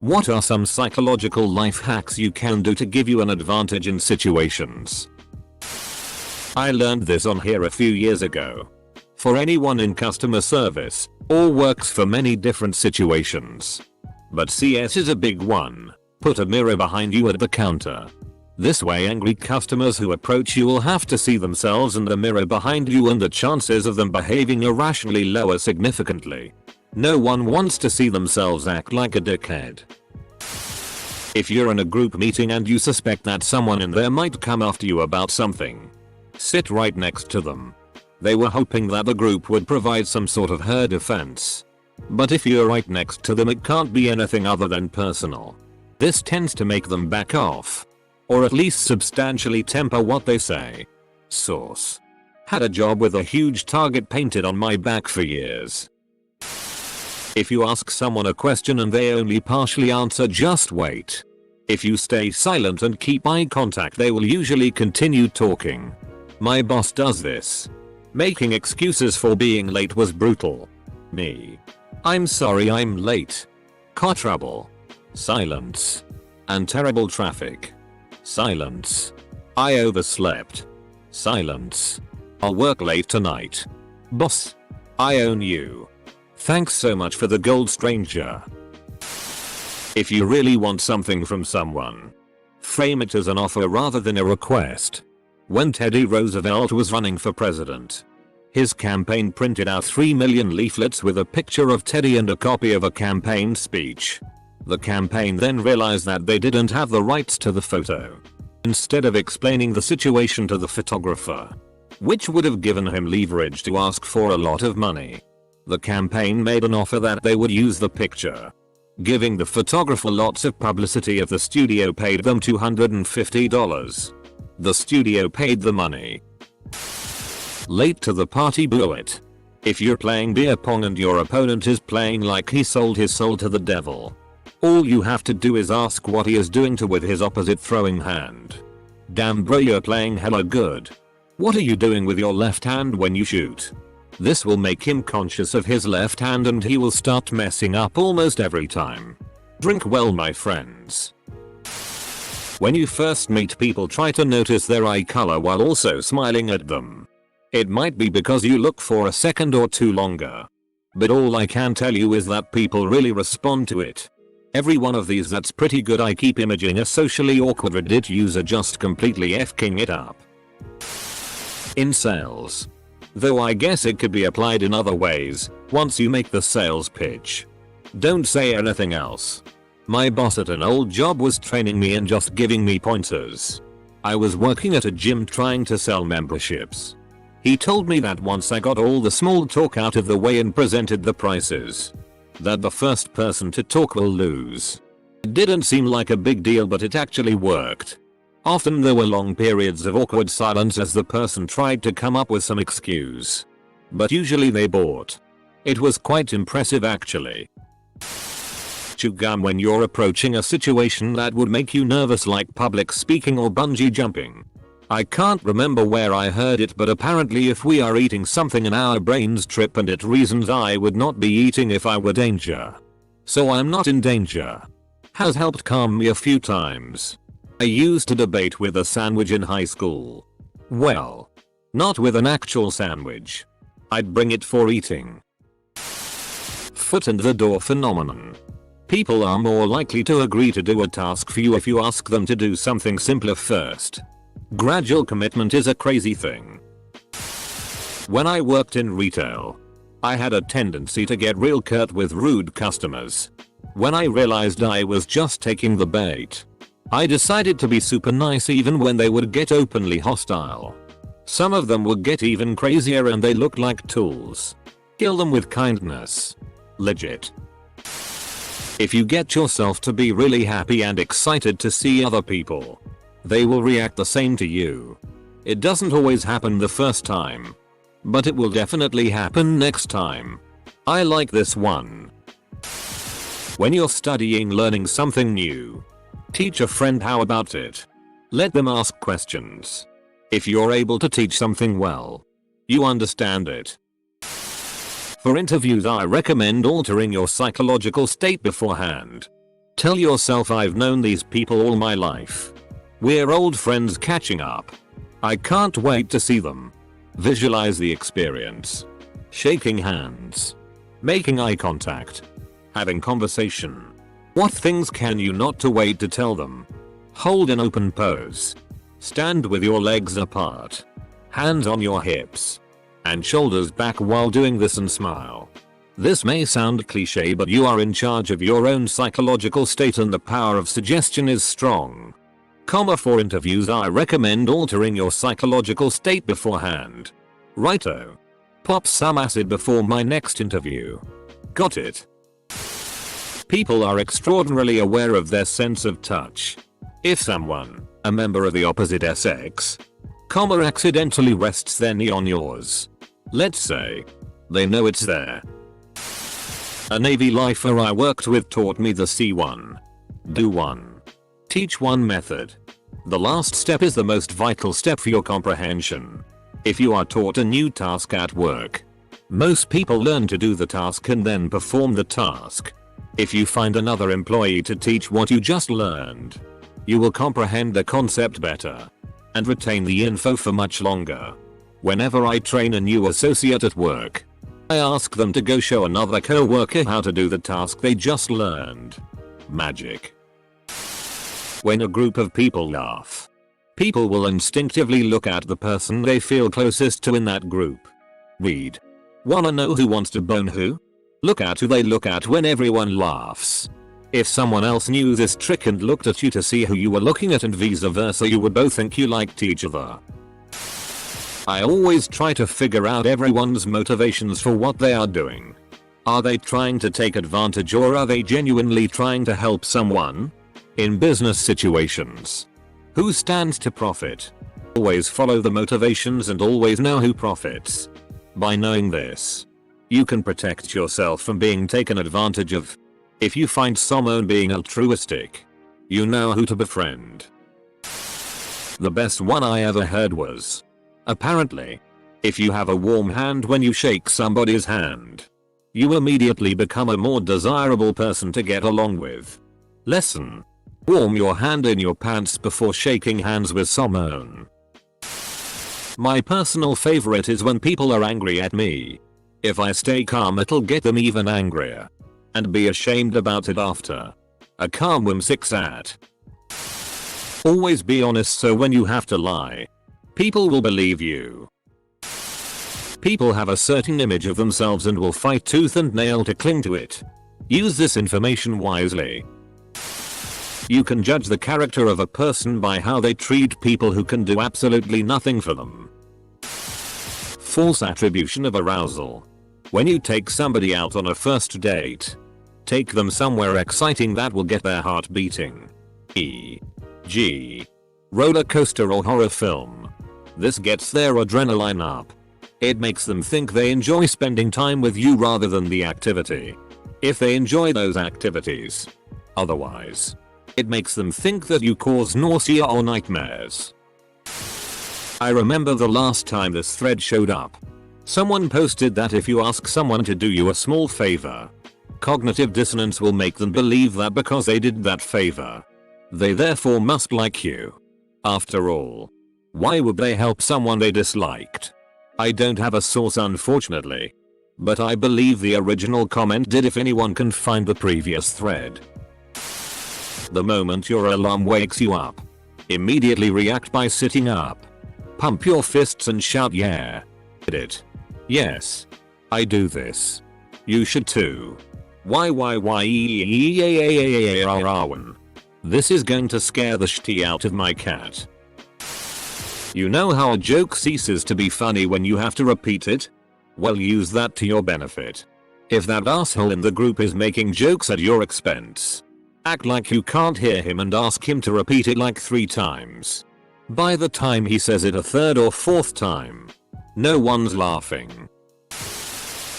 What are some psychological life hacks you can do to give you an advantage in situations? I learned this on here a few years ago. For anyone in customer service, all works for many different situations. But CS is a big one. Put a mirror behind you at the counter. This way angry customers who approach you will have to see themselves in the mirror behind you, and the chances of them behaving irrationally lower significantly. No one wants to see themselves act like a dickhead. If you're in a group meeting and you suspect that someone in there might come after you about something, sit right next to them. They were hoping that the group would provide some sort of her defense. But if you're right next to them, it can't be anything other than personal. This tends to make them back off. Or at least substantially temper what they say. Source: had a job with a huge target painted on my back for years. If you ask someone a question and they only partially answer, just wait. If you stay silent and keep eye contact, they will usually continue talking. My boss does this. Making excuses for being late was brutal. Me: I'm sorry I'm late. Car trouble. Silence. And terrible traffic. Silence. I overslept. Silence. I'll work late tonight. Boss: I own you. Thanks so much for the gold, stranger. If you really want something from someone, frame it as an offer rather than a request. When Teddy Roosevelt was running for president, his campaign printed out 3 million leaflets with a picture of Teddy and a copy of a campaign speech. The campaign then realized that they didn't have the rights to the photo. Instead of explaining the situation to the photographer, which would have given him leverage to ask for a lot of money, the campaign made an offer that they would use the picture, giving the photographer lots of publicity if the studio paid them $250. The studio paid the money. Late to the party, blew it. If you're playing beer pong and your opponent is playing like he sold his soul to the devil, all you have to do is ask what he is doing to with his opposite throwing hand. Damn bro, you're playing hella good. What are you doing with your left hand when you shoot? This will make him conscious of his left hand and he will start messing up almost every time. Drink well, my friends. When you first meet people, try to notice their eye color while also smiling at them. It might be because you look for a second or two longer, but all I can tell you is that people really respond to it. Every one of these, that's pretty good. I keep imaging a socially awkward Reddit user just completely f***ing it up. In sales, though I guess it could be applied in other ways, once you make the sales pitch, don't say anything else. My boss at an old job was training me and just giving me pointers. I was working at a gym trying to sell memberships. He told me that once I got all the small talk out of the way and presented the prices, that the first person to talk will lose. It didn't seem like a big deal, but it actually worked. Often there were long periods of awkward silence as the person tried to come up with some excuse, but usually they bought. It was quite impressive actually. Chew gum when you're approaching a situation that would make you nervous, like public speaking or bungee jumping. I can't remember where I heard it, but apparently if we are eating something and our brains trip, and it reasons I would not be eating if I were danger. So I'm not in danger. Has helped calm me a few times. I used to debate with a sandwich in high school. Well, not with an actual sandwich. I'd bring it for eating. Foot in the door phenomenon. People are more likely to agree to do a task for you if you ask them to do something simpler first. Gradual commitment is a crazy thing. When I worked in retail, I had a tendency to get real curt with rude customers. When I realized I was just taking the bait, I decided to be super nice even when they would get openly hostile. Some of them would get even crazier and they look like tools. Kill them with kindness. Legit. If you get yourself to be really happy and excited to see other people, they will react the same to you. It doesn't always happen the first time, but it will definitely happen next time. I like this one. When you're studying, learning something new, teach a friend how about it. Let them ask questions. If you're able to teach something well, you understand it. For interviews, I recommend altering your psychological state beforehand. Tell yourself I've known these people all my life. We're old friends catching up. I can't wait to see them. Visualize the experience. Shaking hands. Making eye contact. Having conversation. What things can you not to wait to tell them? Hold an open pose. Stand with your legs apart. Hands on your hips. And shoulders back while doing this and smile. This may sound cliche, but you are in charge of your own psychological state and the power of suggestion is strong. For interviews I recommend altering your psychological state beforehand. Righto. Pop some acid before my next interview. Got it. People are extraordinarily aware of their sense of touch. If someone, a member of the opposite sex, accidentally rests their knee on yours, let's say, they know it's there. A Navy lifer I worked with taught me the see one, do one, teach one method. The last step is the most vital step for your comprehension. If you are taught a new task at work, most people learn to do the task and then perform the task. If you find another employee to teach what you just learned, you will comprehend the concept better and retain the info for much longer. Whenever I train a new associate at work, I ask them to go show another co-worker how to do the task they just learned. Magic. When a group of people laugh, people will instinctively look at the person they feel closest to in that group. Read. Wanna know who wants to bone who? Look at who they look at when everyone laughs. If someone else knew this trick and looked at you to see who you were looking at and vice versa, you would both think you liked each other. I always try to figure out everyone's motivations for what they are doing. Are they trying to take advantage or are they genuinely trying to help someone? In business situations, who stands to profit? Always follow the motivations and always know who profits. By knowing this, you can protect yourself from being taken advantage of. If you find someone being altruistic, you know who to befriend. The best one I ever heard was, apparently, if you have a warm hand when you shake somebody's hand, you immediately become a more desirable person to get along with. Lesson. Warm your hand in your pants before shaking hands with someone. My personal favorite is when people are angry at me. If I stay calm, it'll get them even angrier. And be ashamed about it after. A calm whimsic at. Always be honest so when you have to lie, people will believe you. People have a certain image of themselves and will fight tooth and nail to cling to it. Use this information wisely. You can judge the character of a person by how they treat people who can do absolutely nothing for them. False attribution of arousal. When you take somebody out on a first date, take them somewhere exciting that will get their heart beating. E.g. roller coaster or horror film. This gets their adrenaline up. It makes them think they enjoy spending time with you rather than the activity. If they enjoy those activities. Otherwise, it makes them think that you cause nausea or nightmares. I remember the last time this thread showed up. Someone posted that if you ask someone to do you a small favor, cognitive dissonance will make them believe that because they did that favor, they therefore must like you. After all, why would they help someone they disliked? I don't have a source unfortunately, but I believe the original comment did. If anyone can find the previous thread. The moment your alarm wakes you up, immediately react by sitting up. Pump your fists and shout yeah. Did it? Yes. I do this. You should too. Why? This is going to scare the shit out of my cat. You know how a joke ceases to be funny when you have to repeat it? Well, use that to your benefit. If that asshole in the group is making jokes at your expense, act like you can't hear him and ask him to repeat it like 3 times. By the time he says it a 3rd or 4th time, no one's laughing.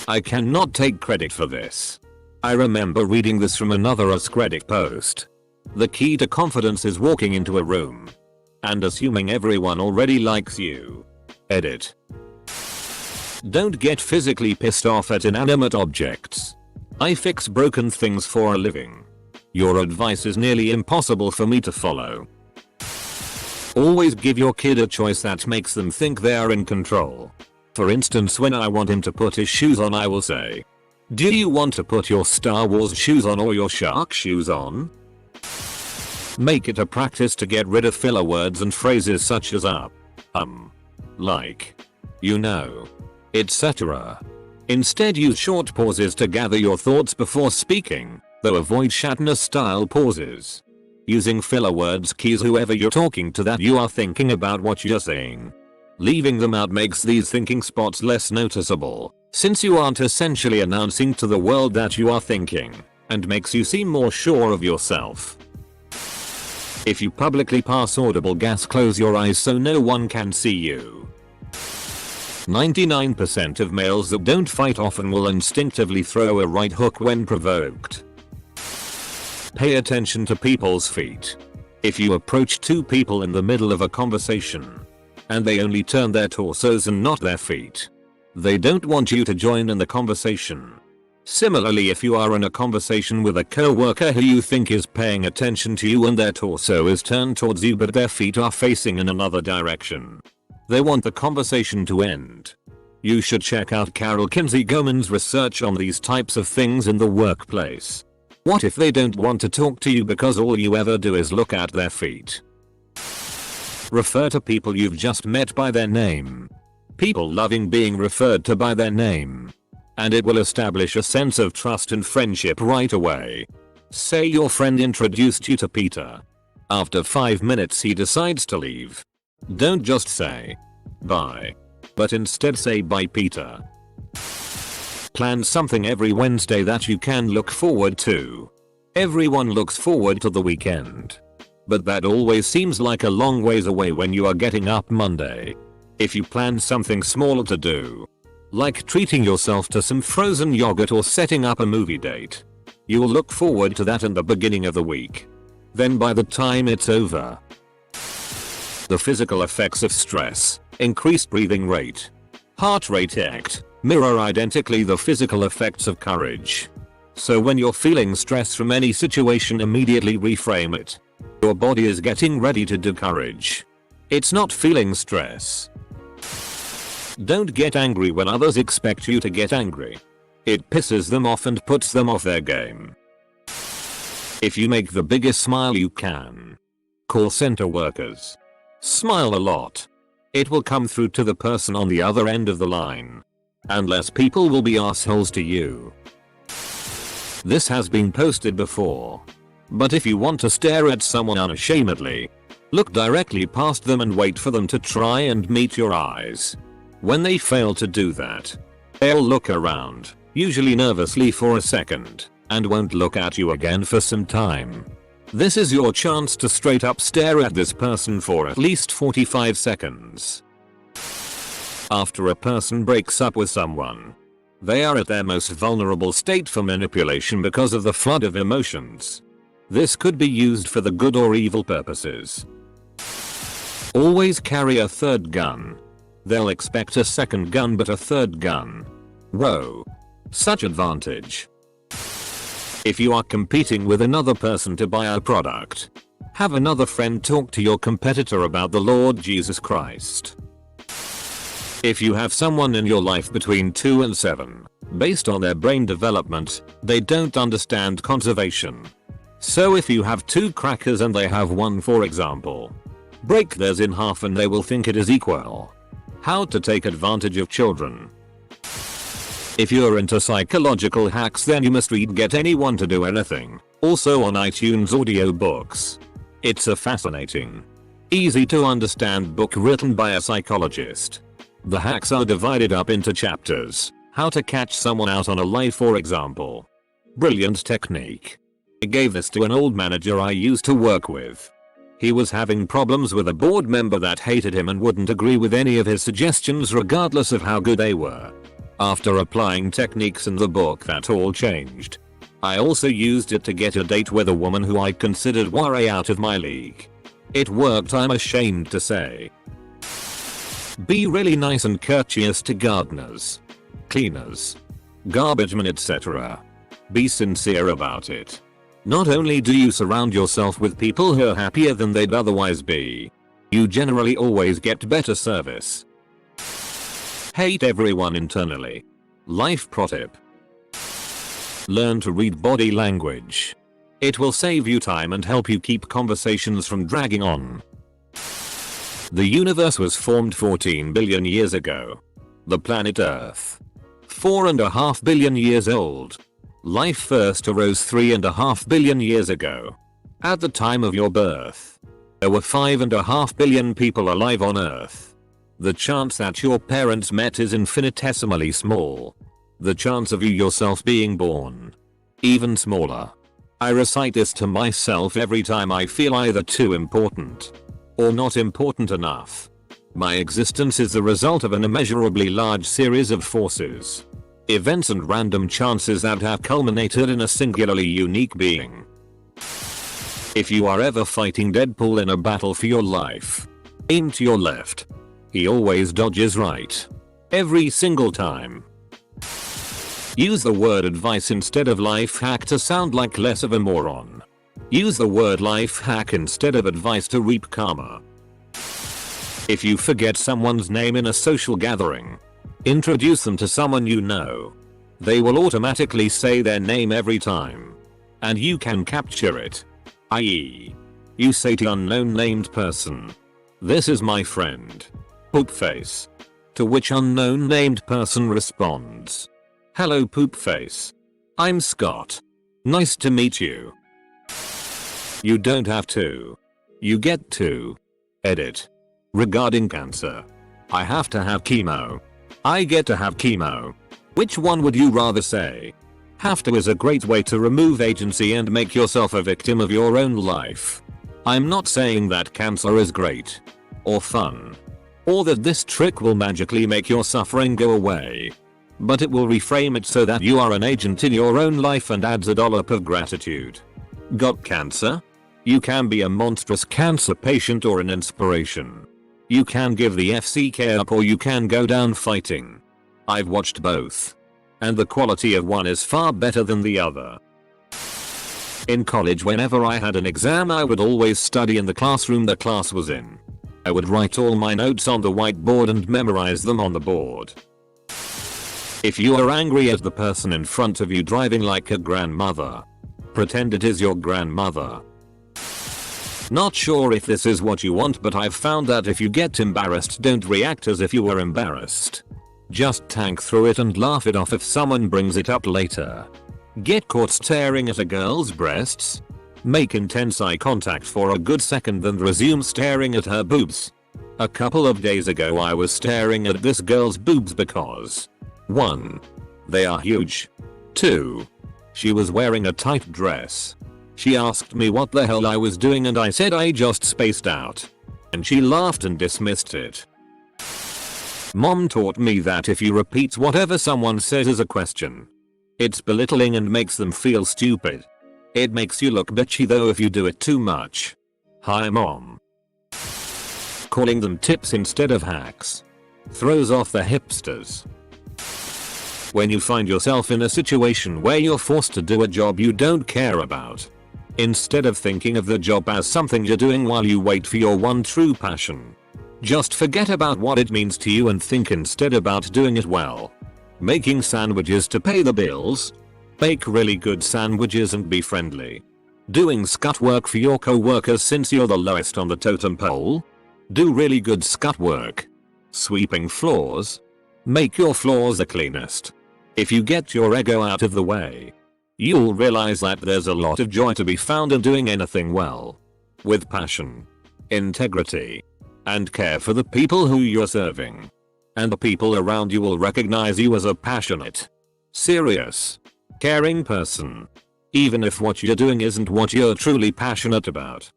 I cannot take credit for this. I remember reading this from another Ask Reddit post. The key to confidence is walking into a room and assuming everyone already likes you. Edit. Don't get physically pissed off at inanimate objects. I fix broken things for a living. Your advice is nearly impossible for me to follow. Always give your kid a choice that makes them think they are in control. For instance, when I want him to put his shoes on, I will say, "Do you want to put your Star Wars shoes on or your shark shoes on?" Make it a practice to get rid of filler words and phrases such as up, like, you know, etc. Instead, use short pauses to gather your thoughts before speaking, though avoid Shatner-style pauses. Using filler words keys whoever you're talking to that you are thinking about what you're saying. Leaving them out makes these thinking spots less noticeable, since you aren't essentially announcing to the world that you are thinking, and makes you seem more sure of yourself. If you publicly pass audible gas, close your eyes so no one can see you. 99% of males that don't fight often will instinctively throw a right hook when provoked. Pay attention to people's feet. If you approach two people in the middle of a conversation, and they only turn their torsos and not their feet, they don't want you to join in the conversation. Similarly, if you are in a conversation with a co-worker who you think is paying attention to you and their torso is turned towards you but their feet are facing in another direction, they want the conversation to end. You should check out Carol Kinsey Goman's research on these types of things in the workplace. What if they don't want to talk to you because all you ever do is look at their feet? Refer to people you've just met by their name. People loving being referred to by their name, and it will establish a sense of trust and friendship right away. Say your friend introduced you to Peter. After 5 minutes he decides to leave. Don't just say, "Bye," but instead say, "Bye, Peter." Plan something every Wednesday that you can look forward to. Everyone looks forward to the weekend, but that always seems like a long ways away when you are getting up Monday. If you plan something smaller to do, like treating yourself to some frozen yogurt or setting up a movie date, you'll look forward to that in the beginning of the week. Then by the time it's over, the physical effects of stress, increased breathing rate, heart rate mirror identically the physical effects of courage. So when you're feeling stress from any situation, immediately reframe it. Your body is getting ready to do courage. It's not feeling stress. Don't get angry when others expect you to get angry. It pisses them off and puts them off their game. If you make the biggest smile you can. Call center workers. Smile a lot. It will come through to the person on the other end of the line. And less people will be assholes to you. This has been posted before. But if you want to stare at someone unashamedly, look directly past them and wait for them to try and meet your eyes. When they fail to do that, they'll look around, usually nervously for a second, and won't look at you again for some time. This is your chance to straight up stare at this person for at least 45 seconds. After a person breaks up with someone, they are at their most vulnerable state for manipulation because of the flood of emotions. This could be used for the good or evil purposes. Always carry a third gun. They'll expect a second gun but a third gun. Whoa. Such advantage. If you are competing with another person to buy a product, have another friend talk to your competitor about the Lord Jesus Christ. If you have someone in your life between 2 and 7, based on their brain development, they don't understand conservation. So if you have 2 crackers and they have 1, for example, break theirs in half and they will think it is equal. How to take advantage of children. If you're into psychological hacks, then you must read Get Anyone to Do Anything, also on iTunes audiobooks. It's a fascinating, easy to understand book written by a psychologist. The hacks are divided up into chapters. How to catch someone out on a lie, for example. Brilliant technique. I gave this to an old manager I used to work with. He was having problems with a board member that hated him and wouldn't agree with any of his suggestions regardless of how good they were. After applying techniques in the book, that all changed. I also used it to get a date with a woman who I considered way out of my league. It worked, I'm ashamed to say. Be really nice and courteous to gardeners, cleaners, garbage men, etc. Be sincere about it. Not only do you surround yourself with people who are happier than they'd otherwise be, you generally always get better service. Hate everyone internally. Life pro tip. Learn to read body language. It will save you time and help you keep conversations from dragging on. The universe was formed 14 billion years ago. The planet Earth, 4.5 billion years old. Life first arose 3.5 billion years ago. At the time of your birth, there were 5.5 billion people alive on Earth. The chance that your parents met is infinitesimally small. The chance of you yourself being born, even smaller. I recite this to myself every time I feel either too important or not important enough. My existence is the result of an immeasurably large series of forces, events and random chances that have culminated in a singularly unique being. If you are ever fighting Deadpool in a battle for your life, aim to your left. He always dodges right. Every single time. Use the word advice instead of life hack to sound like less of a moron. Use the word life hack instead of advice to reap karma. If you forget someone's name in a social gathering, introduce them to someone you know. They will automatically say their name every time. And you can capture it. I.e., you say to unknown named person, "This is my friend, Poopface." To which unknown named person responds, "Hello Poopface. I'm Scott. Nice to meet you." You don't have to. You get to. Edit. Regarding cancer. I have to have chemo. I get to have chemo. Which one would you rather say? Have to is a great way to remove agency and make yourself a victim of your own life. I'm not saying that cancer is great, or fun, or that this trick will magically make your suffering go away. But it will reframe it so that you are an agent in your own life and adds a dollop of gratitude. Got cancer? You can be a monstrous cancer patient or an inspiration. You can give the FCK up or you can go down fighting. I've watched both. And the quality of one is far better than the other. In college, whenever I had an exam, I would always study in the classroom the class was in. I would write all my notes on the whiteboard and memorize them on the board. If you are angry at the person in front of you driving like a grandmother, pretend it is your grandmother. Not sure if this is what you want, but I've found that if you get embarrassed, don't react as if you were embarrassed. Just tank through it and laugh it off if someone brings it up later. Get caught staring at a girl's breasts? Make intense eye contact for a good second, then resume staring at her boobs. A couple of days ago I was staring at this girl's boobs because 1. They are huge. 2. She was wearing a tight dress. She asked me what the hell I was doing and I said I just spaced out. And she laughed and dismissed it. Mom taught me that if you repeat whatever someone says as a question, it's belittling and makes them feel stupid. It makes you look bitchy though if you do it too much. Hi Mom. Calling them tips instead of hacks throws off the hipsters. When you find yourself in a situation where you're forced to do a job you don't care about, instead of thinking of the job as something you're doing while you wait for your one true passion, just forget about what it means to you and think instead about doing it well. Making sandwiches to pay the bills? Bake really good sandwiches and be friendly. Doing scut work for your co-workers since you're the lowest on the totem pole? Do really good scut work. Sweeping floors? Make your floors the cleanest. If you get your ego out of the way, you'll realize that there's a lot of joy to be found in doing anything well. With passion, integrity, and care for the people who you're serving. And the people around you will recognize you as a passionate, serious, caring person. Even if what you're doing isn't what you're truly passionate about.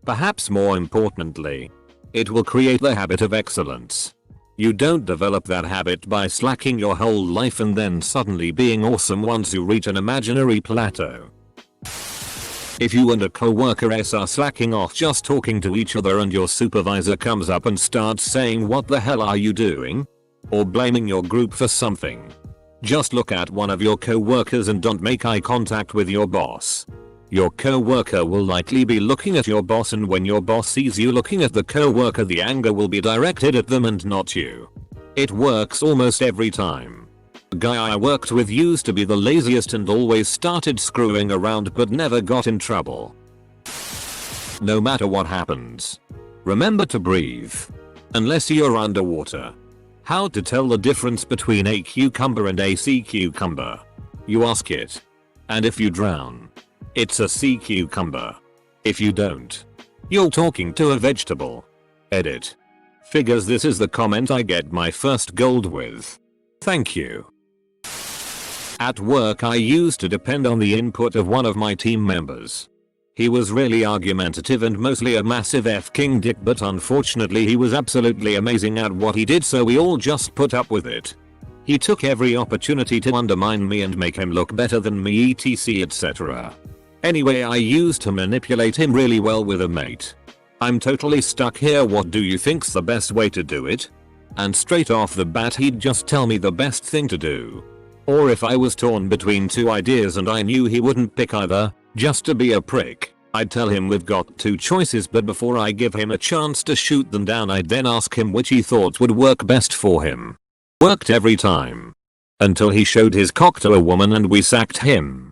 Perhaps more importantly, it will create the habit of excellence. You don't develop that habit by slacking your whole life and then suddenly being awesome once you reach an imaginary plateau. If you and a co-worker are slacking off just talking to each other and your supervisor comes up and starts saying what the hell are you doing? Or blaming your group for something, just look at one of your co-workers and don't make eye contact with your boss. Your coworker will likely be looking at your boss, and when your boss sees you looking at the coworker, the anger will be directed at them and not you. It works almost every time. The guy I worked with used to be the laziest and always started screwing around but never got in trouble. No matter what happens, remember to breathe. Unless you're underwater. How to tell the difference between a cucumber and a sea cucumber? You ask it. And if you drown, it's a sea cucumber. If you don't, you're talking to a vegetable. Edit. Figures this is the comment I get my first gold with. Thank you. At work I used to depend on the input of one of my team members. He was really argumentative and mostly a massive f-king dick, but unfortunately he was absolutely amazing at what he did, so we all just put up with it. He took every opportunity to undermine me and make him look better than me, etc etc. Anyway, I used to manipulate him really well with a mate. I'm totally stuck here, what do you think's the best way to do it? And straight off the bat he'd just tell me the best thing to do. Or if I was torn between two ideas and I knew he wouldn't pick either, just to be a prick, I'd tell him we've got two choices, but before I give him a chance to shoot them down I'd then ask him which he thought would work best for him. Worked every time. Until he showed his cock to a woman and we sacked him.